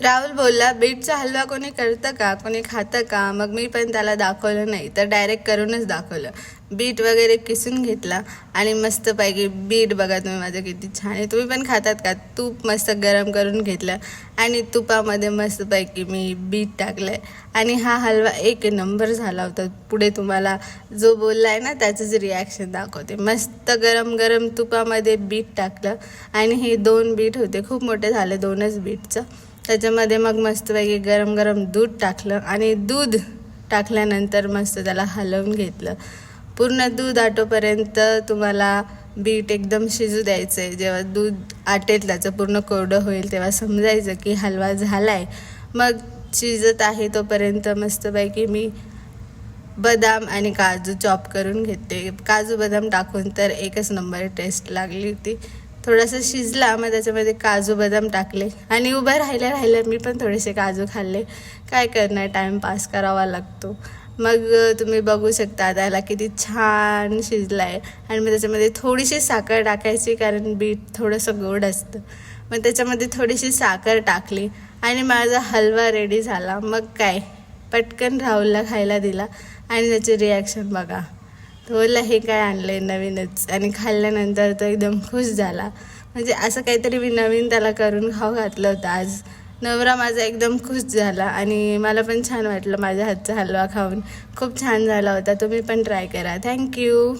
राहुल बोलला बीटचा हलवा कोणी करतं का, कोणी खातं का. मग मी पण त्याला दाखवलं नाही तर डायरेक्ट करूनच दाखवलं. बीट वगैरे किसून घेतला आणि मस्तपैकी बीट बघा तुम्ही माझं किती छान आहे. तुम्ही पण खातात का. तूप मस्त गरम करून घेतलं आणि तुपामध्ये मस्तपैकी मी बीट टाकलं आणि हा हलवा एक नंबर झाला होता. पुढे तुम्हाला जो बोलला आहे ना त्याचंच रिॲक्शन दाखवते. मस्त गरम गरम तुपामध्ये बीट टाकलं आणि हे 2 बीट होते, खूप मोठे झाले 2च बीटचं. त्याच्यामध्ये मग मस्तपैकी गरम गरम दूध टाकलं आणि दूध टाकल्यानंतर मस्त त्याला हलवून घेतलं. पूर्ण दूध आटोपर्यंत तुम्हाला बीट एकदम शिजू द्यायचं आहे. जेव्हा दूध आटेल त्याचं पूर्ण कोरडं होईल तेव्हा समजायचं की हलवा झाला आहे. मग शिजत आहे तोपर्यंत मस्तपैकी मी बदाम आणि काजू चॉप करून घेते. काजू बदाम टाकून तर एकच नंबर टेस्ट लागली होती. थोडंसं शिजला मग त्याच्यामध्ये काजू बदाम टाकले आणि उभं राहिलं मी पण थोडेसे काजू खाल्ले. काय करणार, टाईमपास करावा लागतो. मग तुम्ही बघू शकता त्याला किती छान शिजला आहे. आणि मग त्याच्यामध्ये थोडीशी साखर टाकायची कारण बीट थोडंसं गोड असतं. मग त्याच्यामध्ये थोडीशी साखर टाकली आणि माझा हलवा रेडी झाला. मग काय पटकन राहुलला खायला दिला आणि त्याचे रिॲक्शन बघा. तो बोलला हे काय आणलं आहे नवीनच, आणि खाल्ल्यानंतर तो एकदम खुश झाला. म्हणजे असं काहीतरी मी नवीन त्याला करून खाऊ घातलं होतं आज. नवरा माझा एकदम खुश झाला आणि मला पण छान वाटलं माझ्या हातचा हलवा खाऊन. खूप छान झाला होता. तुम्ही पण ट्राय करा. थँक्यू.